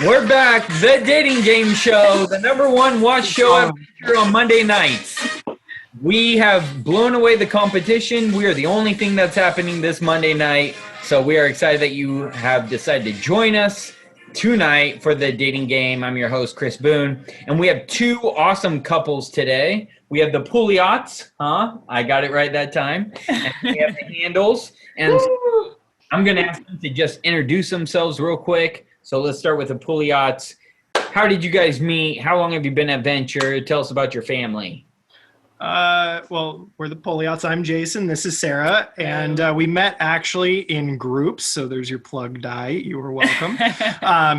We're back. The Dating Game Show, the #1 watch show here on Monday nights. We have blown away the competition. We are the only thing that's happening this Monday night. So we are excited that you have decided to join us tonight for the dating game. I'm your host, Chris Boone. And we have two awesome couples today. We have the Pouliot's, I got it right that time. And we have the Handles. And so I'm going to ask them to just introduce themselves real quick. So let's start with the Pouliot's. How did you guys meet? How long have you been at Venture? Tell us about your family. Well, we're the Pouliot's. I'm Jason. This is Sarah. And we met actually in groups. So there's your plug, Di. You were welcome.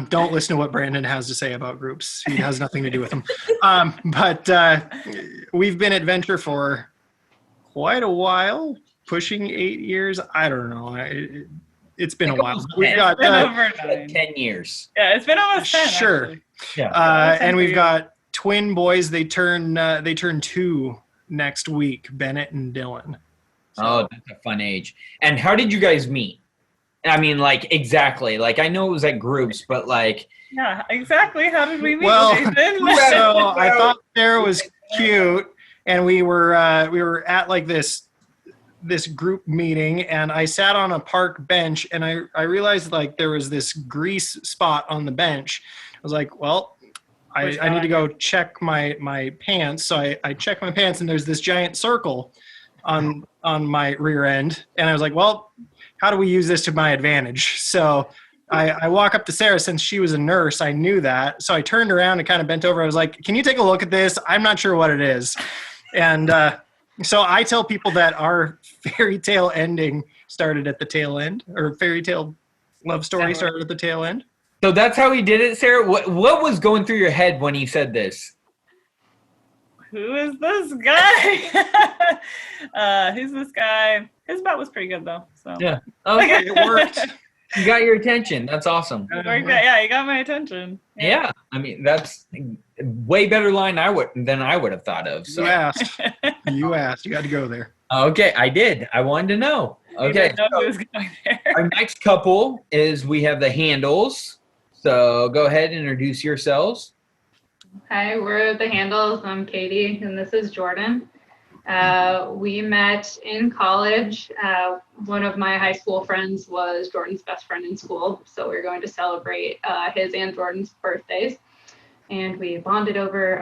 Don't listen to what Brandon has to say about groups. He has nothing to do with them. But we've been at Venture for quite a while, pushing 8 years. I don't know. It's been a while. We've got over 10 years. Yeah, it's been almost 10. Sure. Actually. Yeah. And we've got twin boys. They turn 2 next week, Bennett and Dylan. So. Oh, that's a fun age. And how did you guys meet? I mean, like, exactly. Like, I know it was at groups, but like... Yeah, exactly. How did we meet, Jason? So I thought Sarah was cute, and we were at like this group meeting, and I sat on a park bench, and I realized like there was this grease spot on the bench. I was like, well, I need to go check my pants. So I check my pants, and there's this giant circle on my rear end. And I was like, well, how do we use this to my advantage? So I walk up to Sarah. Since she was a nurse, I knew that. So I turned around and kind of bent over. I was like, can you take a look at this? I'm not sure what it is. And so I tell people that our fairy tale ending started at the tail end, or fairy tale love story started at the tail end. So that's how he did it, Sarah? What was going through your head when he said this? Who is this guy? Who's this guy? His butt was pretty good, though. So. Yeah. Okay, it worked. You got your attention. That's awesome. Yeah, you got my attention. Yeah. I mean, that's way better line than I would have thought of. So. You asked. You had to go there. Okay, I did. I wanted to know. Okay. Know who was going there. Our next couple is we have the Handles. So go ahead and introduce yourselves. Hi, we're the Handles. I'm Katie, and this is Jordan. We met in college. One of my high school friends was Jordan's best friend in school, so we were going to celebrate his and Jordan's birthdays. And we bonded over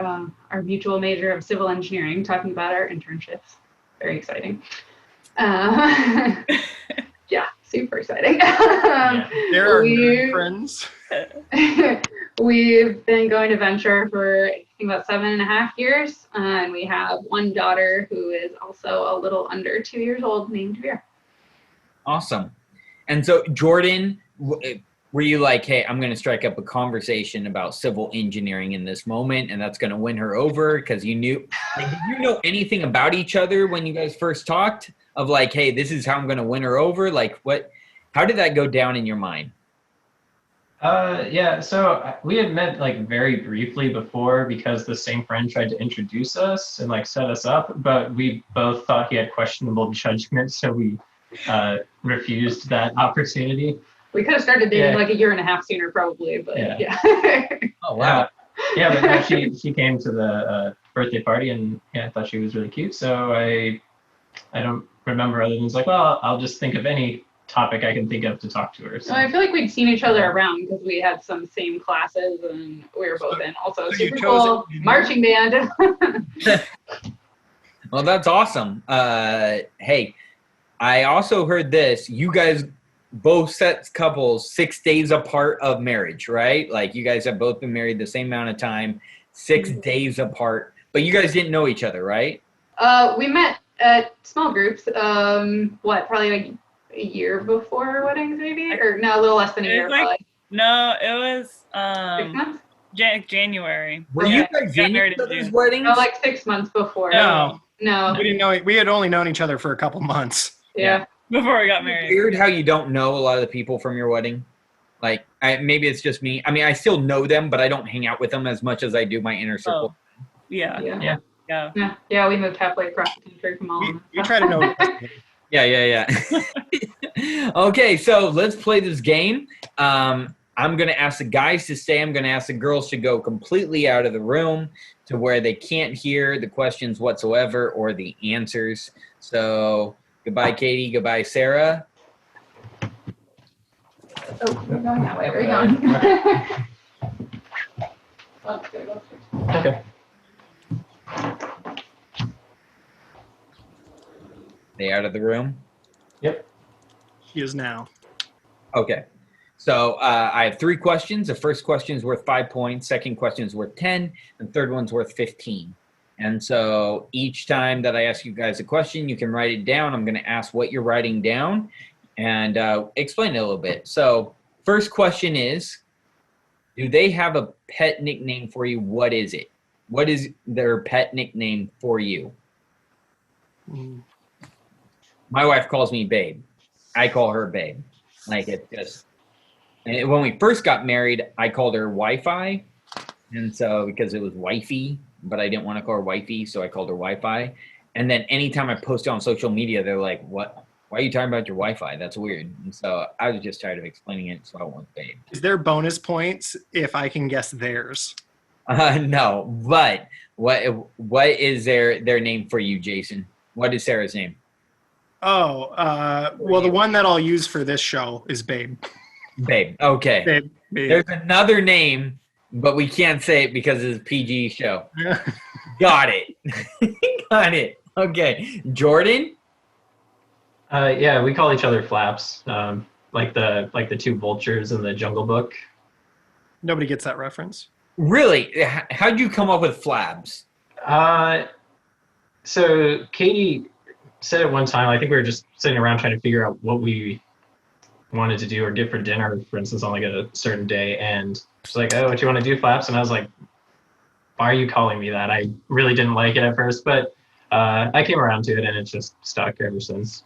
our mutual major of civil engineering, talking about our internships. Very exciting. Yeah, super exciting. There are good friends. We've been going to Venture for I think about 7.5 years, and we have one daughter who is also a little under 2 years old, named Vera. Awesome. And so, Jordan, were you like, hey, I'm going to strike up a conversation about civil engineering in this moment, and that's going to win her over? Because you knew, like, did you know anything about each other when you guys first talked? Of like, hey, this is how I'm going to win her over? Like, how did that go down in your mind? Yeah, so we had met like very briefly before because the same friend tried to introduce us and like set us up, but we both thought he had questionable judgment, so we refused that opportunity. We could have started dating like 1.5 years sooner, probably, but yeah. Oh wow. Yeah, but no, she came to the birthday party, and I thought she was really cute. So I don't remember other than like, well, I'll just think of any topic I can think of to talk to her. So. Well, I feel like we'd seen each other around because we had some same classes, and we were both in also super cool marching band. Well, that's awesome. Hey, I also heard this. You guys both set couples 6 days apart of marriage, right? Like you guys have both been married the same amount of time, 6 days apart, but you guys didn't know each other, right? We met at small groups. Probably like a year before our weddings, maybe, or no, a little less than a year. Like, probably. No, it was 6 months. January. Were you guys in each other's weddings? No, like 6 months before. No, we didn't know. We had only known each other for a couple months. Yeah. Before we got married. Weird how you don't know a lot of the people from your wedding. Like, maybe it's just me. I mean, I still know them, but I don't hang out with them as much as I do my inner circle. Oh. Yeah. We moved halfway across the country from all of them. We try to know. Yeah. Okay, so let's play this game. I'm going to ask the guys to stay. I'm going to ask the girls to go completely out of the room to where they can't hear the questions whatsoever or the answers. So goodbye, Katie. Goodbye, Sarah. Oh, we're going that way. Where are you going? Okay. They out of the room? Yep. He is now. Okay. So I have 3 questions. The first question is worth 5 points. Second question is worth 10. And third one's worth 15. And so each time that I ask you guys a question, you can write it down. I'm going to ask what you're writing down and explain it a little bit. So first question is, do they have a pet nickname for you? What is it? What is their pet nickname for you? My wife calls me Babe. I call her Babe. Like, it's just... And when we first got married, I called her Wi-Fi. And so, because it was wifey, but I didn't want to call her wifey, so I called her Wi-Fi. And then anytime I post it on social media, they're like, what? Why are you talking about your Wi-Fi? That's weird. And so I was just tired of explaining it, so I went Babe. Is there bonus points if I can guess theirs? No, but what is their name for you, Jason? What is Sarah's name? Oh, well, the one that I'll use for this show is Babe. Babe. Okay. Babe. There's another name, but we can't say it because it's a PG show. Got it. Got it. Okay. Jordan? Yeah, we call each other Flaps. Like the 2 vultures in the Jungle Book. Nobody gets that reference. Really? How'd you come up with Flabs? So Katie said at one time, I think we were just sitting around trying to figure out what we wanted to do or get for dinner, for instance, on like a certain day. And she's like, oh, what you want to do, Flaps? And I was like, why are you calling me that? I really didn't like it at first, but I came around to it and it's just stuck ever since.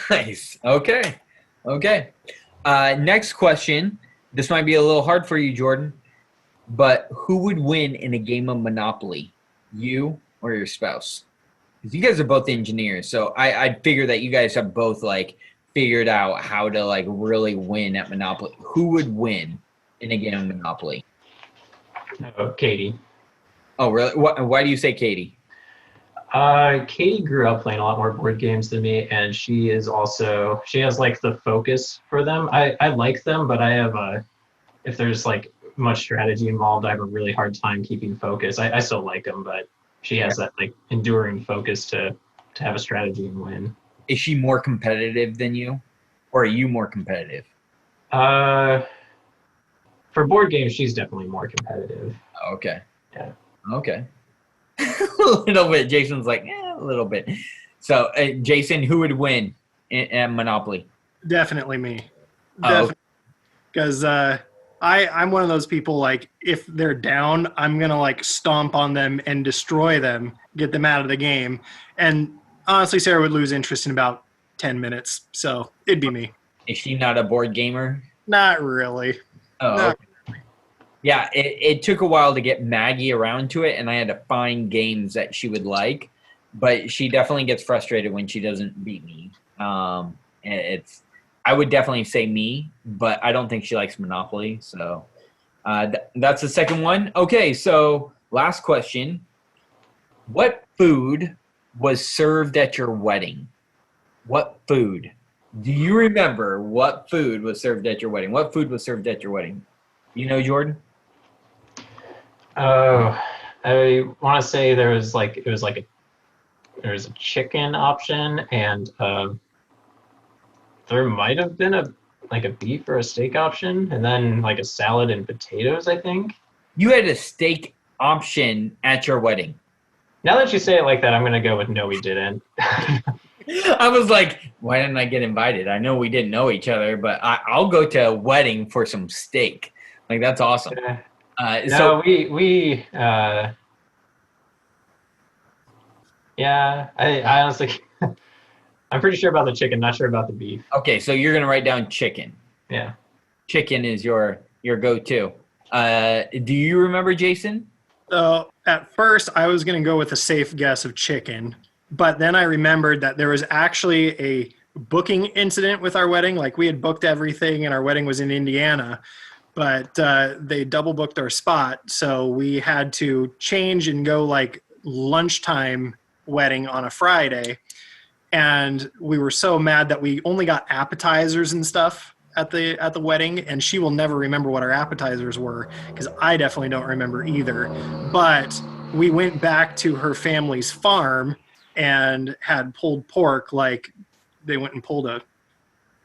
Nice. Okay. Okay. Next question. This might be a little hard for you, Jordan, but who would win in a game of Monopoly? You or your spouse? Because you guys are both engineers, so I'd figure that you guys have both like figured out how to like really win at Monopoly. Who would win in a game of Monopoly? Oh, Katie. Oh, really? Why do you say Katie? Katie grew up playing a lot more board games than me, and she has like the focus for them. I like them, but I have if there's like much strategy involved, I have a really hard time keeping focus. I still like them, but she has that like enduring focus to have a strategy and win. Is she more competitive than you, or are you more competitive? For board games, she's definitely more competitive. Okay. Yeah. Okay. A little bit. Jason's like, a little bit. So, Jason, who would win at Monopoly? Definitely me. Oh. Because I'm one of those people, like, if they're down, I'm going to, like, stomp on them and destroy them, get them out of the game. And honestly, Sarah would lose interest in about 10 minutes. So it'd be me. Is she not a board gamer? Not really. Oh, No. okay. Yeah, it took a while to get Maggie around to it, and I had to find games that she would like. But she definitely gets frustrated when she doesn't beat me. I would definitely say me, but I don't think she likes Monopoly. So that's the second one. Okay, so last question. What food was served at your wedding? What food? Do you remember what food was served at your wedding? What food was served at your wedding? You know, Jordan? Oh, I want to say there was a chicken option, and there might have been a beef or a steak option, and then like a salad and potatoes, I think. You had a steak option at your wedding. Now that you say it like that, I'm gonna go with no, we didn't. I was like, why didn't I get invited? I know we didn't know each other, but I'll go to a wedding for some steak. Like, that's awesome. No, we yeah, I honestly, I'm pretty sure about the chicken, not sure about the beef. Okay, so you're going to write down chicken. Yeah. Chicken is your go-to. Do you remember, Jason? At first, I was going to go with a safe guess of chicken. But then I remembered that there was actually a booking incident with our wedding. Like we had booked everything and our wedding was in Indiana, but they double booked our spot. So we had to change and go like lunchtime wedding on a Friday. And we were so mad that we only got appetizers and stuff at the wedding, and she will never remember what our appetizers were because I definitely don't remember either. But we went back to her family's farm and had pulled pork, like they went and pulled a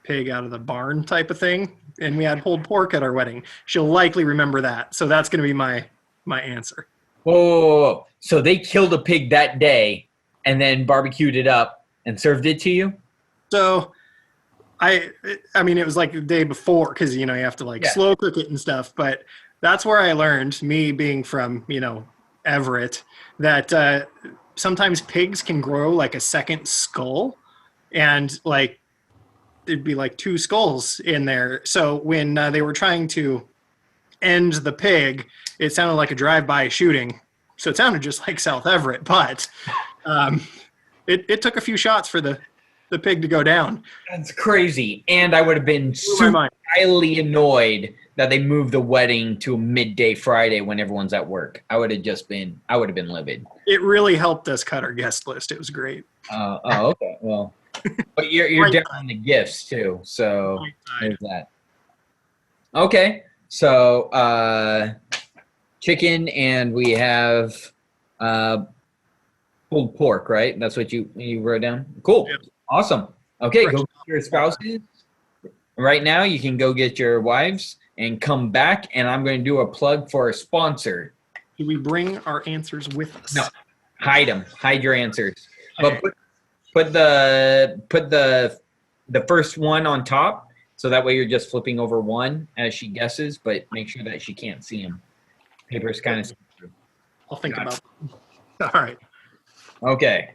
pig out of the barn type of thing, and we had pulled pork at our wedding. She'll likely remember that, so that's going to be my answer. Whoa. So they killed a pig that day and then barbecued it up and served it to you? So I mean, it was like the day before because, you know, you have to like slow cook it and stuff. But that's where I learned, me being from, you know, Everett, that sometimes pigs can grow like a second skull and like there'd be like two skulls in there. So when they were trying to end the pig, it sounded like a drive-by shooting. So it sounded just like South Everett, but it took a few shots for the pig to go down. That's crazy. And I would have been super highly annoyed that they moved the wedding to a midday Friday when everyone's at work. I would have been livid. It really helped us cut our guest list. It was great. Okay. Well, but you're down on the gifts too. So there's that. Okay. So chicken, and we have pulled pork, right? That's what you wrote down? Cool. Yep. Awesome. Okay, go get your spouses. Right now, you can go get your wives and come back, and I'm going to do a plug for a sponsor. Do we bring our answers with us? No. Hide them. Hide your answers. Okay. But put the first one on top, so that way you're just flipping over one as she guesses, but make sure that she can't see them. Paper's kind of see-through. I'll think about it. All right. Okay.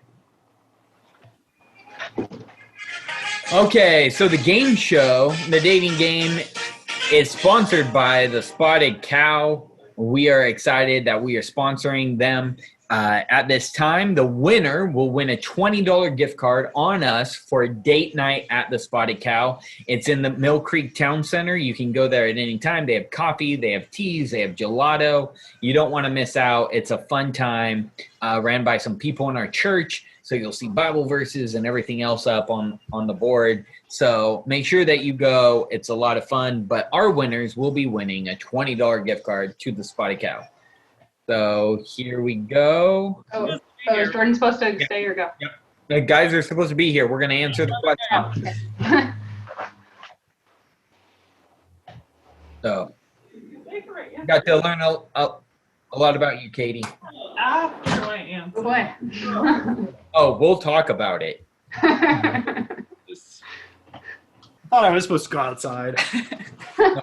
Okay, so the game show, the dating game, is sponsored by the Spotted Cow. We are excited that we are sponsoring them. At this time, the winner will win a $20 gift card on us for a date night at the Spotted Cow. It's in the Mill Creek Town Center. You can go there at any time. They have coffee, they have teas, they have gelato. You don't want to miss out. It's a fun time, ran by some people in our church. So you'll see Bible verses and everything else up on the board. So make sure that you go. It's a lot of fun. But our winners will be winning a $20 gift card to the Spotted Cow. So here we go. Oh, is Jordan supposed to stay or go? Yep. The guys are supposed to be here. We're going to answer the question. Okay. So got to learn a lot about you, Katie. Oh boy. Oh, we'll talk about it. I thought I was supposed to go outside. I'm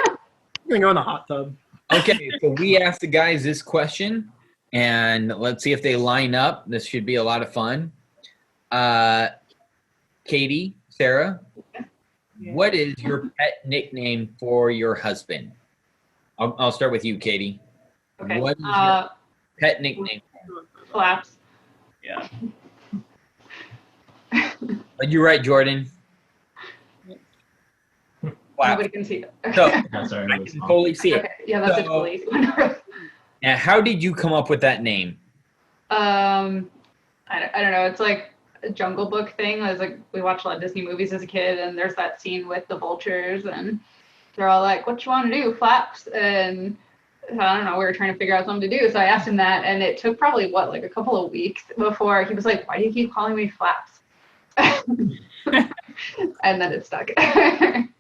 going to go in the hot tub. Okay, so we asked the guys this question, and let's see if they line up. This should be a lot of fun. Katie, Sarah, what is your pet nickname for your husband? I'll start with you, Katie. Okay. What is your pet nickname? Flaps. Yeah. Did you write, Jordan? Wow. Nobody can see it. So, That's our I can totally see it. Okay. Yeah, that's So- a police. And how did you come up with that name? I don't know. It's like a Jungle Book thing. I was like, we watched a lot of Disney movies as a kid, and there's that scene with the vultures, and they're all like, "What you want to do, Flaps?" And I don't know. We were trying to figure out something to do, so I asked him that, and it took probably like a couple of weeks before he was like, "Why do you keep calling me Flaps?" And then it stuck.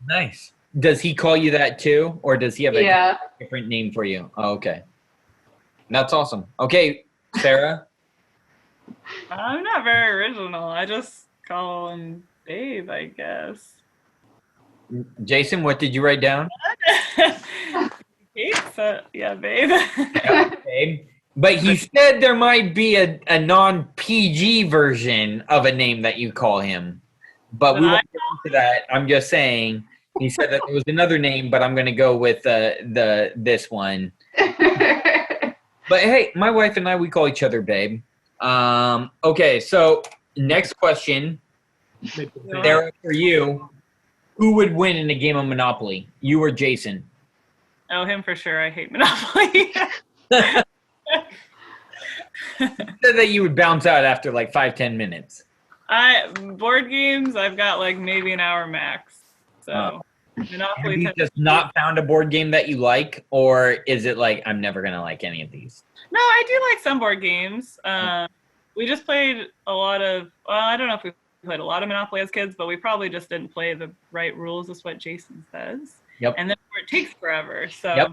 Nice. Does he call you that too, or does he have a Yeah. different name for you? Oh, okay. That's awesome. Okay, Sarah. I'm not very original. I just call him Babe, I guess. Jason, what did you write down? Yeah, Babe. Yeah, babe. But he said there might be a non-PG version of a name that you call him. But we won't get into that. I'm just saying. He said that there was another name, but I'm going to go with this one. But hey, my wife and I, we call each other babe. Okay, so next question. Sarah, for you, who would win in a game of Monopoly? You or Jason? Oh, him for sure. I hate Monopoly. You said that you would bounce out after like 5-10 minutes. Board games, I've got like maybe an hour max. So Have Monopoly. you just not found a board game that you like, or is it like, I'm never going to like any of these? No, I do like some board games. We just played a lot of, well, I don't know if we played a lot of Monopoly as kids, but we probably just didn't play the right rules, is what Jason says. Yep. And then it takes forever. So Yep.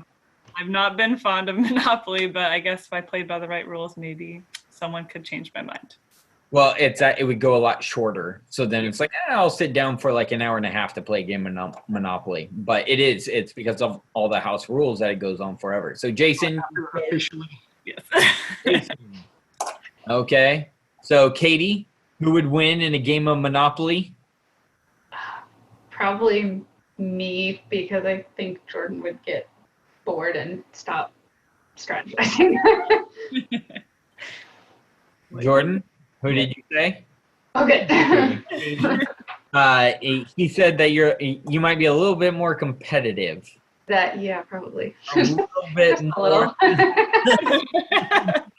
I've not been fond of Monopoly, but I guess if I played by the right rules, maybe someone could change my mind. Well, it would go a lot shorter. So then it's like, I'll sit down for like an hour and a half to play a game of Monopoly. But it's because of all the house rules that it goes on forever. So Jason. Officially. Yes. Okay. So Katie, who would win in a game of Monopoly? Probably me, because I think Jordan would get bored and stop strategizing. Jordan, who did you say? Okay. He said that you might be a little bit more competitive. That, yeah, probably. A little bit Just a more. little.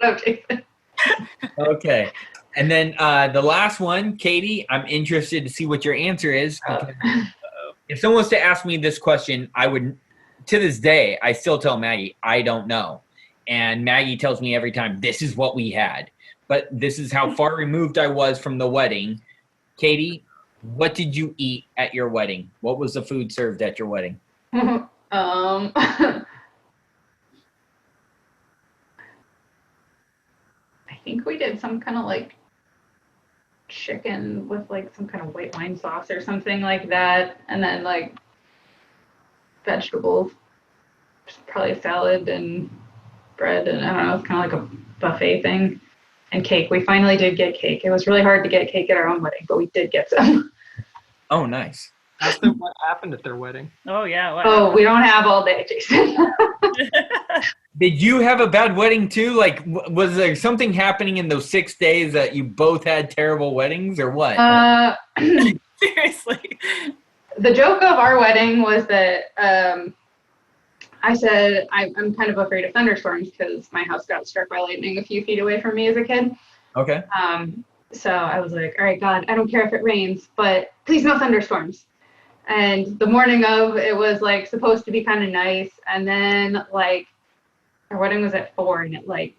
No, Jason. Okay. And then the last one, Katie, I'm interested to see what your answer is. Because if someone was to ask me this question, I would, to this day, I still tell Maggie, I don't know. And Maggie tells me every time, this is what we had. But this is how far removed I was from the wedding. Katie, what did you eat at your wedding? What was the food served at your wedding? I think we did some kind of like chicken with like some kind of white wine sauce or something like that, and then like vegetables, probably salad and bread, and I don't know, it's kind of like a buffet thing, and cake. We finally did get cake. It was really hard to get cake at our own wedding, but we did get some. Oh, nice. Ask them what happened at their wedding. Oh, yeah. Wow. Oh, we don't have all day, Jason. Did you have a bad wedding too? Like, was there something happening in those 6 days that you both had terrible weddings, or what? Seriously. The joke of our wedding was that I said I'm kind of afraid of thunderstorms because my house got struck by lightning a few feet away from me as a kid. Okay. So I was like, all right, God, I don't care if it rains, but please no thunderstorms. And the morning of, it was like supposed to be kind of nice, and then like our wedding was at 4, and at like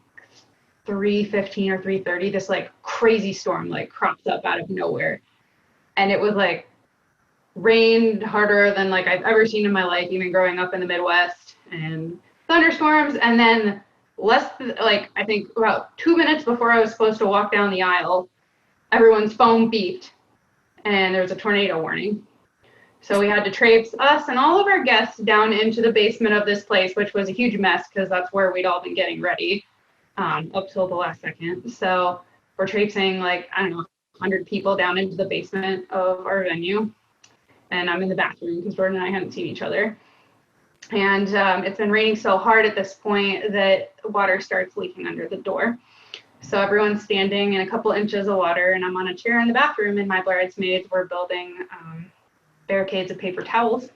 3:15 or 3:30, this like crazy storm like cropped up out of nowhere, and it was like rained harder than like I've ever seen in my life, even growing up in the Midwest, and thunderstorms. And then like I think about 2 minutes before I was supposed to walk down the aisle, everyone's phone beeped, and there was a tornado warning. So we had to traipse us and all of our guests down into the basement of this place, which was a huge mess because that's where we'd all been getting ready up till the last second. So we're traipsing like, I don't know, 100 people down into the basement of our venue. And I'm in the bathroom because Jordan and I hadn't seen each other. And it's been raining so hard at this point that water starts leaking under the door. So everyone's standing in a couple inches of water, and I'm on a chair in the bathroom, and my bridesmaids were building barricades of paper towels.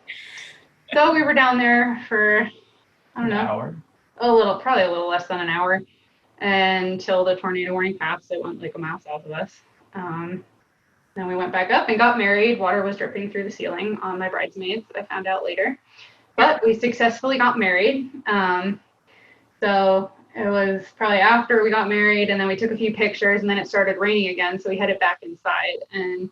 So we were down there for, I don't know, Hour. probably a little less than an hour, until the tornado warning passed. It went like a mile south of us. Then we went back up and got married. Water was dripping through the ceiling on my bridesmaids, I found out later. But we successfully got married. So it was probably after we got married, and then we took a few pictures, and then it started raining again, so we headed back inside. And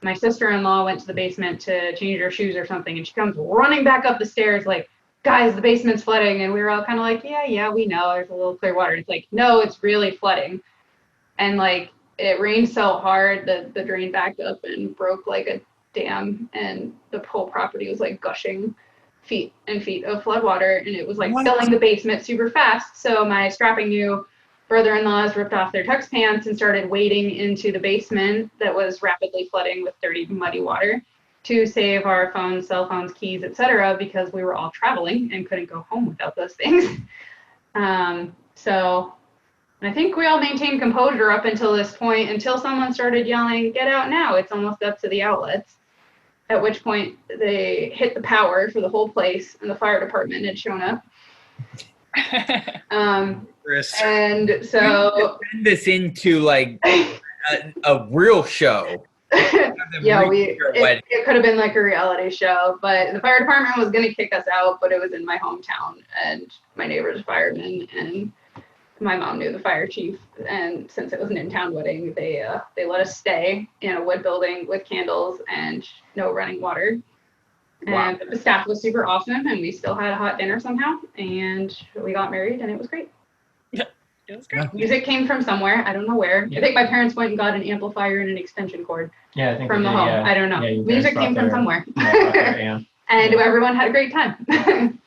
my sister-in-law went to the basement to change her shoes or something, and she comes running back up the stairs like, guys, the basement's flooding. And we were all kind of like, yeah, we know, there's a little clear water. It's like, no, it's really flooding. And like, it rained so hard that the drain backed up and broke like a dam, and the whole property was like gushing feet and feet of flood water, and it was like filling the basement super fast. So my strapping new brother-in-laws ripped off their tux pants and started wading into the basement that was rapidly flooding with dirty, muddy water to save our phones, cell phones, keys, etc., because we were all traveling and couldn't go home without those things. So And I think we all maintained composure up until this point, until someone started yelling, "Get out now, it's almost up to the outlets." At which point they hit the power for the whole place and the fire department had shown up. Chris. And so, Turn this into like a real show. yeah, Wedding. it could have been like a reality show, but the fire department was going to kick us out, but it was in my hometown and my neighbor's firemen, and my mom knew the fire chief, and since it was an in-town wedding, they let us stay in a wood building with candles and no running water. Wow. And the staff was super awesome, and we still had a hot dinner somehow, and we got married, and it was great. It was great. Music came from somewhere, I don't know where. Yeah. I think my parents went and got an amplifier and an extension cord Yeah, I think from we the did, home. yeah. I don't know. Yeah, you Music guys came brought from their- somewhere. Yeah, brought their amp. And everyone had a great time.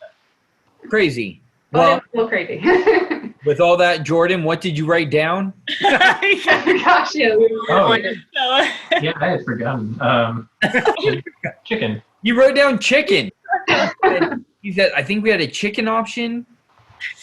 Crazy. But Well, it was a little crazy. with all that, Jordan, what did you write down? Gosh, yeah. Oh, So, yeah, I had forgotten. Chicken. You wrote down chicken. He said, I think we had a chicken option.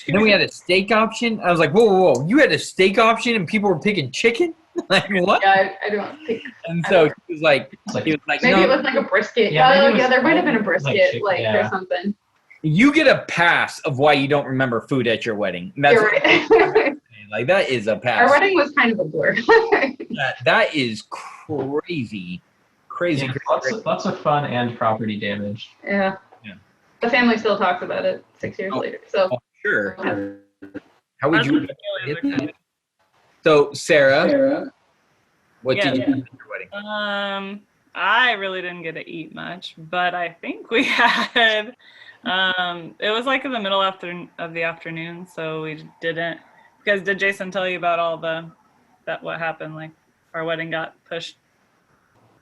And then we had a steak option. I was like, whoa, whoa, whoa. You had a steak option and people were picking chicken? Like, what? Yeah, I don't think. And so he was like, It's like, Maybe no, it was like a brisket. Yeah, maybe Oh, it was yeah, there might have been a like brisket, chicken, like, yeah. or something. you get a pass of why you don't remember food at your wedding. That's You're right. like, that is a Our pass. wedding was kind of a blur. That is crazy. Crazy. yeah, crazy. lots of fun and property damage. Yeah. Yeah. The family still talks about it 6 years Oh. later. So, Sure. How would that's you? what really excited. So, Sarah, what Yeah. did you do at your wedding? I really didn't get to eat much, but I think we had. It was like in the middle of the afternoon, so we didn't. Because did Jason tell you about all what happened? Like our wedding got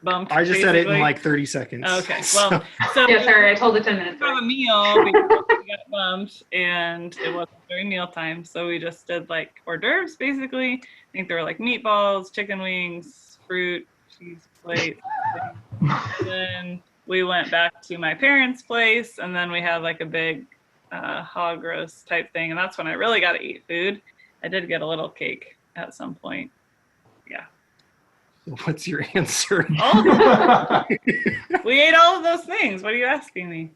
bumped. I just said it in basically? like 30 seconds. Okay, So- well, so yeah, sorry, I told it 10 minutes from ago. a meal, we got bumped, and it wasn't during mealtime, so we just did like hors d'oeuvres, basically. I think there were like meatballs, chicken wings, fruit, cheese plate. And then we went back to my parents' place, and then we had like a big hog roast type thing, and that's when I really got to eat food. I did get a little cake at some point. What's your answer? All of them. We ate all of those things. What are you asking me?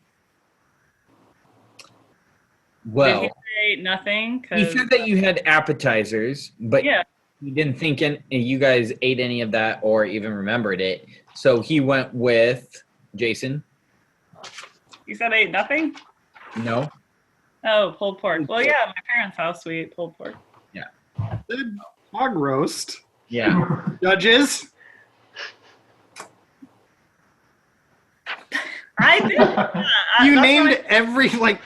Well, Did he say nothing? he 'Cause- said that you had appetizers, but yeah. he didn't think you guys ate any of that or even remembered it. So he went with Jason. You said I ate nothing? No. Oh, pulled pork. Well, yeah, my parents' house, we ate pulled pork. Good hog roast. Yeah. Judges. I did. You That's named what every like.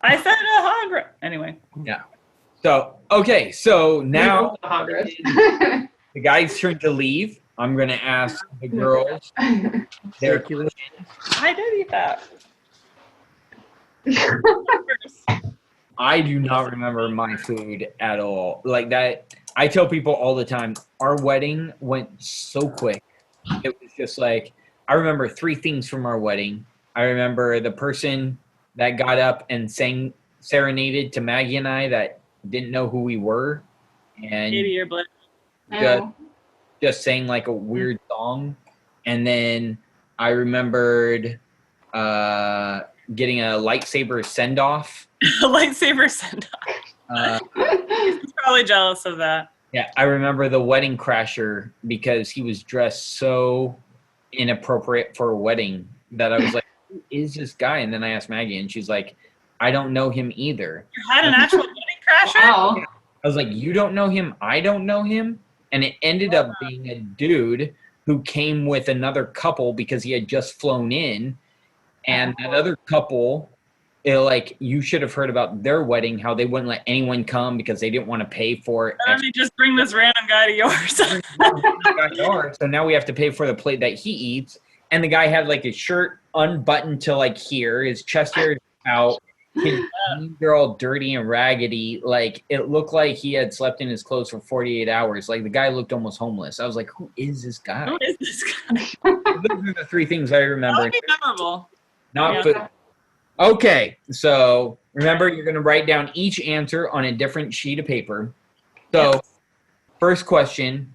I said a hog. Anyway. So okay. So now The hog roast. the guys' turn to leave. I'm gonna ask the girls their Ridiculous. I did eat that. I do not remember my food at all. Like that, I tell people all the time, our wedding went so quick. It was just like, I remember 3 things from our wedding. I remember the person that got up and serenaded to Maggie and I that didn't know who we were. And Katie or Blake. Oh. just saying like a weird song. And then I remembered getting a lightsaber send off. Lightsaber send off. He's probably jealous of that. Yeah, I remember the wedding crasher because he was dressed so inappropriate for a wedding that I was like, who is this guy? And then I asked Maggie and she's like, I don't know him either. You had an actual wedding crasher? Wow. I was like, you don't know him? I don't know him? And it ended up being a dude who came with another couple because he had just flown in. And that other couple, like, you should have heard about their wedding, how they wouldn't let anyone come because they didn't want to pay for it. Let me just bring this random guy to yours. So now we have to pay for the plate that he eats. And the guy had like his shirt unbuttoned to like here, his chest hair is out, his jeans are all dirty and raggedy. Like it looked like he had slept in his clothes for 48 hours. Like the guy looked almost homeless. I was like, who is this guy? Who is this guy? Those are the 3 things I That remember. would be memorable. Not Yeah. food. Okay, so remember, you're going to write down each answer on a different sheet of paper. So, Yes. first question,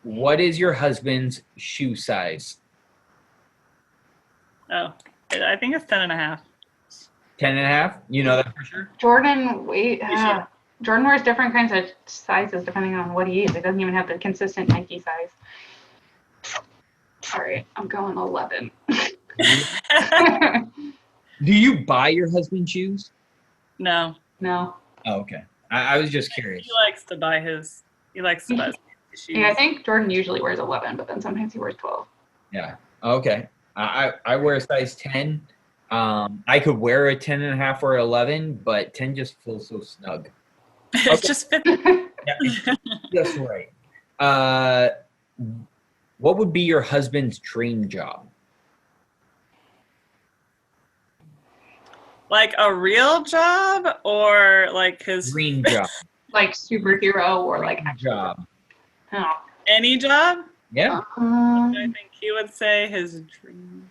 what is your husband's shoe size? Oh, I think it's 10 and a half. 10 and a half? You know that for sure? Jordan, sure? Jordan wears different kinds of sizes depending on what he eats. It doesn't even have the consistent Nike size. Sorry, I'm going 11. Do you buy your husband shoes? No, No. Oh, okay. I was just curious. he likes to buy his shoes. Yeah, I think Jordan usually wears 11, but then sometimes he wears 12. Yeah. Okay. I wear a size 10. I could wear a 10 and a half or 11, but 10 just feels so snug. It's just fit. Yeah, that's right. What would be your husband's dream job? Like a real job or like his Dream job. Like superhero or like Dream job. Oh. any job? Yeah. I think he would say his dream.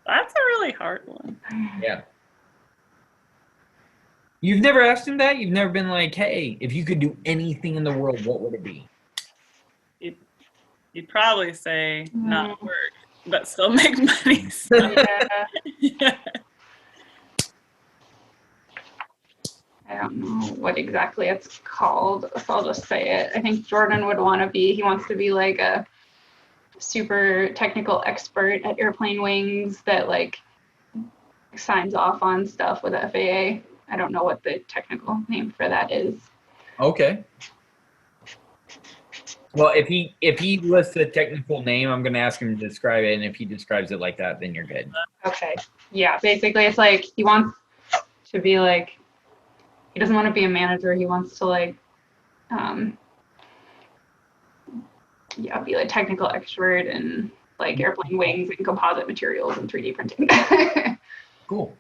That's a really hard one. Yeah. You've never asked him that? You've never been like, hey, if you could do anything in the world, what would it be? He'd probably say not work, but still make money. So. Yeah. I don't know what exactly it's called, so I'll just say it. I think Jordan would want to be, he wants to be like a super technical expert at airplane wings that like signs off on stuff with the FAA. I don't know what the technical name for that is. Okay. Well, if he lists a technical name, I'm going to ask him to describe it, and if he describes it like that, then you're good. Okay. Yeah, basically it's like he wants to be like, he doesn't want to be a manager. He wants to like, be like technical expert in like airplane wings and composite materials and 3D printing. Cool.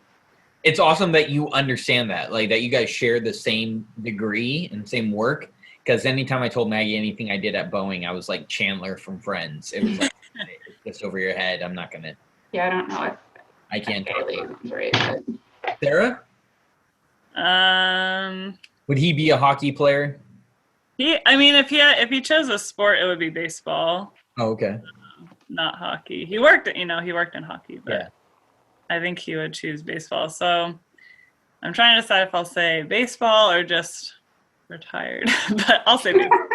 It's awesome that you understand that, like that you guys share the same degree and same work. Because anytime I told Maggie anything I did at Boeing, I was like Chandler from Friends. It was like, it's just over your head. I'm not going to. Yeah, I don't know if I can't talk. Bailey is right, but Sarah? Would he be a hockey player? If he chose a sport, it would be baseball, Oh, okay. not hockey. He worked in hockey, but Yeah. I think he would choose baseball. So I'm trying to decide if I'll say baseball or just retired, but I'll say baseball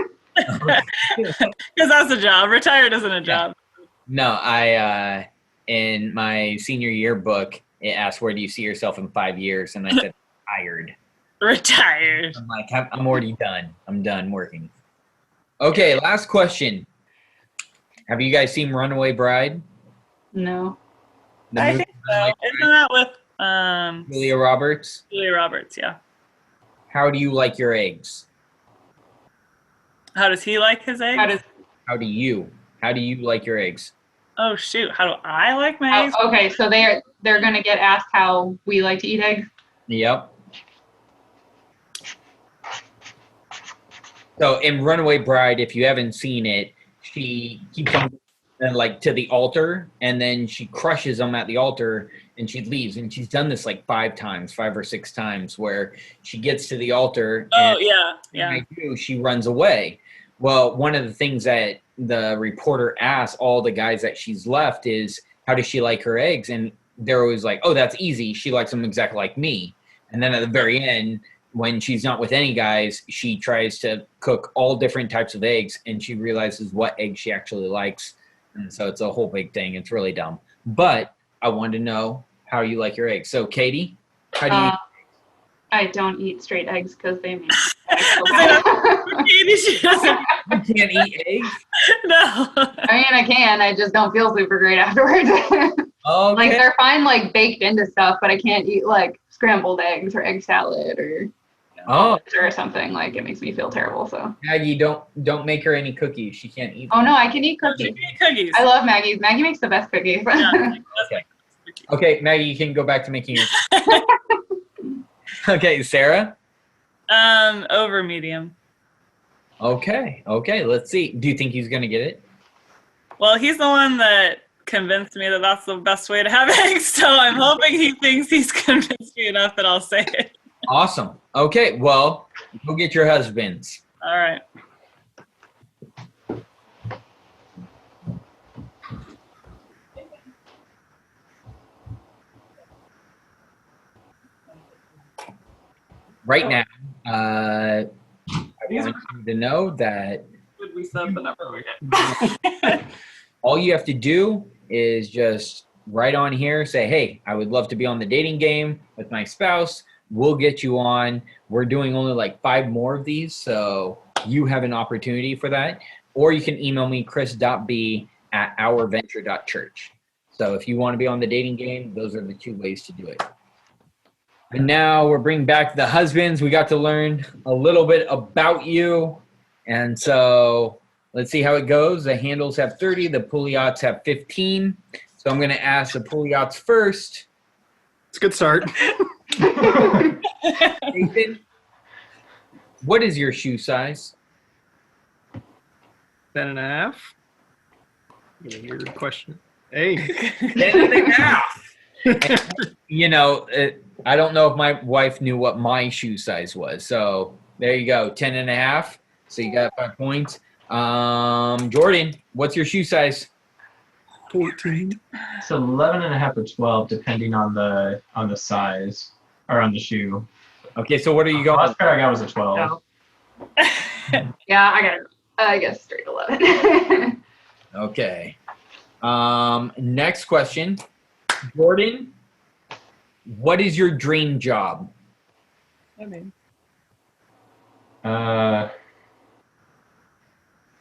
because that's a job. Retired isn't a job. No, I in my senior yearbook, it asked, where do you see yourself in 5 years? And I said, tired. Retired. I'm like, I'm already done. I'm done working. Okay, last question. Have you guys seen Runaway Bride? no. The I movie think so. Runaway Isn't that with Bride? Julia Roberts? Julia Roberts? Yeah. How do you like your eggs? How does he like his eggs? How do you like your eggs? Oh shoot! How do I like my eggs? Oh, okay, so they're gonna get asked how we like to eat eggs. Yep. So in Runaway Bride, if you haven't seen it, she keeps on like to the altar, and then she crushes them at the altar, and she leaves. And she's done this like 5 or 6 times, where she gets to the altar. Oh and yeah. when they do, she runs away. Well, one of the things that the reporter asks all the guys that she's left is, how does she like her eggs? And they're always like, oh, that's easy. She likes them exactly like me. And then at the very end, when she's not with any guys, she tries to cook all different types of eggs, and she realizes what egg she actually likes. And so it's a whole big thing. It's really dumb. But I wanted to know how you like your eggs. So, Katie, how do you I don't eat straight eggs because they make She doesn't. You can't eat eggs? No. I mean, I can. I just don't feel super great afterwards. Okay. Like they're fine, like baked into stuff, but I can't eat like scrambled eggs or egg salad or something. Like it makes me feel terrible. So Maggie, don't make her any cookies. She can't eat oh no, I can eat cookies. Cookies. I love Maggie's. Maggie makes the best cookies. Yeah, Okay, Maggie, you can go back to making your. Okay, Sarah. Over medium. Okay, let's see. Do you think he's gonna get it? Well, he's the one that convinced me that that's the best way to have eggs, so I'm hoping he thinks he's convinced me enough that I'll say it. Awesome. Okay, well, Go get your husbands. All right. Right now, I want you to know that Did we set the number? all you have to do is just write on here, say, hey, I would love to be on the dating game with my spouse. We'll get you on. We're doing only like 5 more of these, so you have an opportunity for that. Or you can email me, chris.b@ourventure.church. So if you want to be on the dating game, those are the 2 ways to do it. And now we're bringing back the husbands. We got to learn a little bit about you. And so let's see how it goes. The handles have 30. The Pouliot's have 15. So I'm going to ask the Pouliot's first. It's a good start. Nathan, what is your shoe size? 10.5. Weird question. Hey. 10.5. You know, I don't know if my wife knew what my shoe size was. So there you go, 10.5. So you got 5 points. Jordan, what's your shoe size? 14. It's 11.5 or 12, depending on the size or on the shoe. Okay, so what are you The going? last pair I got was a 12. No. Yeah, I got it. I guess straight 11. Okay. Next question. Jordan, what is your dream job? I mean,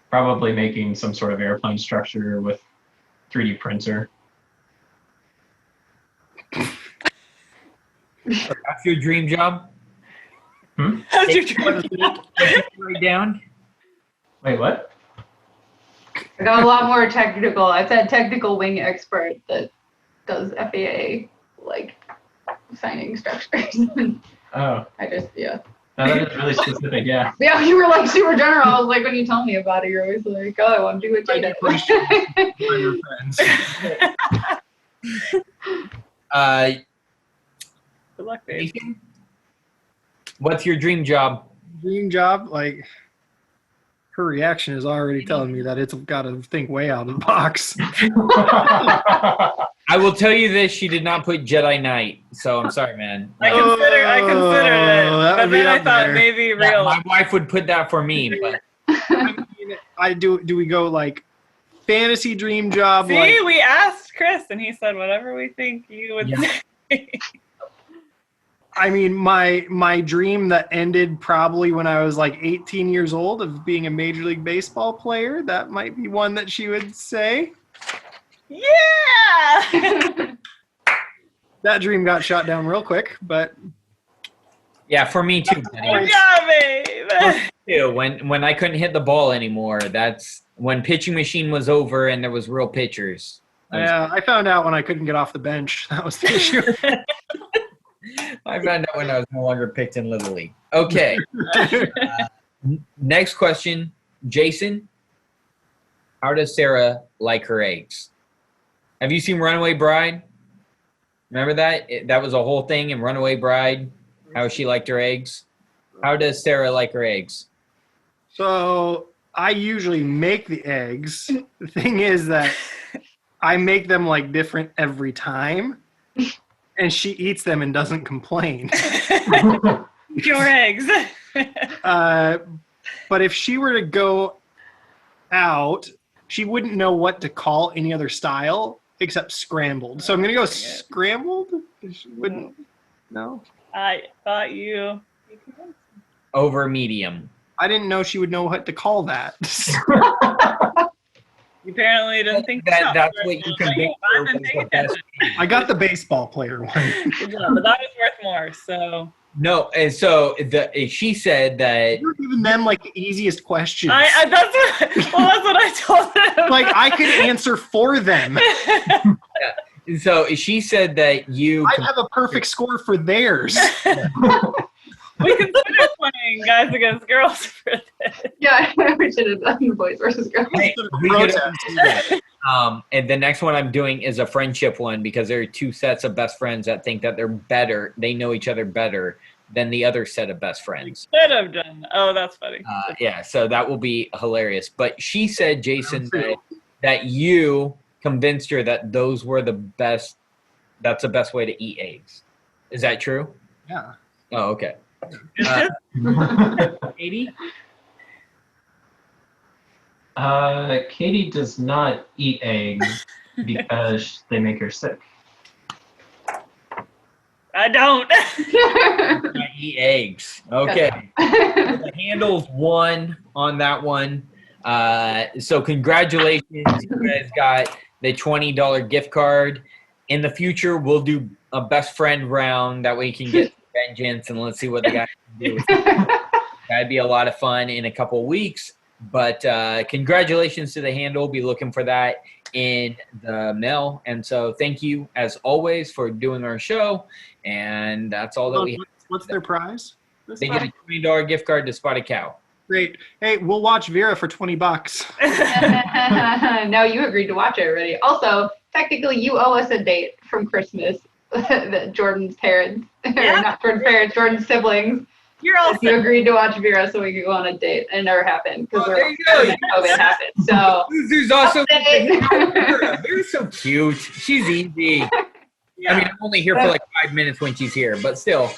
Probably making some sort of airplane structure with 3D printer. That's your dream job? how's your dream? Write down. Wait, what? I got a lot more technical. I've had technical wing expert that does FAA like signing structures. Oh, I just no, that is really specific. Yeah. yeah, you were like super general. I was like, when you tell me about it, you're always like, oh, I want to do what you do. Find your friends. Good luck, babe. Nathan, what's your dream job? Dream job, like her reaction is already telling me that it's got to think way out of the box. I will tell you this: she did not put Jedi Knight, so I'm sorry, man. I considered it, that but would be then I up thought there. maybe Yeah, real. my wife would put that for me, but I do. Do we go like fantasy dream job? See, Like we asked Chris, and he said whatever we think you would Yeah. say. I mean, my dream that ended probably when I was like 18 years old of being a Major League Baseball player. That might be one that she would say. Yeah. That dream got shot down real quick, but yeah, for me too. buddy. Good job, babe. Too. When I couldn't hit the ball anymore, that's when pitching machine was over and there was real pitchers. I found out when I couldn't get off the bench. That was the issue. I found out when I was no longer picked in Little League. Okay. Next question, Jason. How does Sarah like her eggs? Have you seen Runaway Bride? Remember that? That was a whole thing in Runaway Bride, how she liked her eggs. How does Sarah like her eggs? So I usually make the eggs. The thing is that I make them like different every time, and she eats them and doesn't complain. Your eggs. But if she were to go out, she wouldn't know what to call any other style except scrambled. So I'm gonna go scrambled. She wouldn't. No, I thought you. Over medium. I didn't know she would know what to call that. You apparently didn't think That's what you can convinced her I've been was paying the best. attention. I got the baseball player one. Good job, but that was worth more. So No, and so she said that You're giving them like the easiest questions. that's what I told him. Like I could answer for them. so she said that you I have a perfect score for theirs. We considered playing guys against girls for this. Yeah, we should have done boys versus girls. Hey, we could always do that. And the next one I'm doing is a friendship one because there are 2 sets of best friends that think that they're better. They know each other better than the other set of best friends. Should have done. Oh, that's funny. Yeah, so that will be hilarious. But she said, Jason, that you convinced her that those were the best. That's the best way to eat eggs. Is that true? Yeah. Oh, okay. Katie? Katie does not eat eggs because they make her sick. I don't. I eat eggs. Okay. The handles won on that one. So congratulations. You guys got the $20 gift card. In the future, we'll do a best friend round. That way you can get vengeance and let's see what the guy can do. That'd be a lot of fun in a couple weeks. But congratulations to the handle. Be looking for that in the mail. And so thank you, as always, for doing our show. And that's all that we have. What's their prize? They get a $20 gift card to Spotted Cow. Great. Hey, we'll watch Vera for $20. No, you agreed to watch it already. Also, technically, you owe us a date from Christmas. Jordan's parents, Yeah. or not Jordan's parents, Jordan's siblings. You're all You set. agreed to watch Vera so we could go on a date. It never happened because Oh, there you go. COVID happened. So There's also update. Vera's so cute. She's easy. I mean, I'm only here for like 5 minutes when she's here, but still.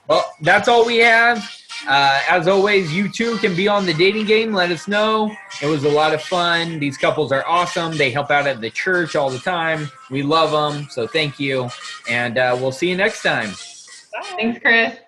Well, that's all we have. As always, you too can be on the dating game. Let us know. It was a lot of fun. These couples are awesome. They help out at the church all the time. We love them. So thank you. And we'll see you next time. Bye. Thanks, Chris.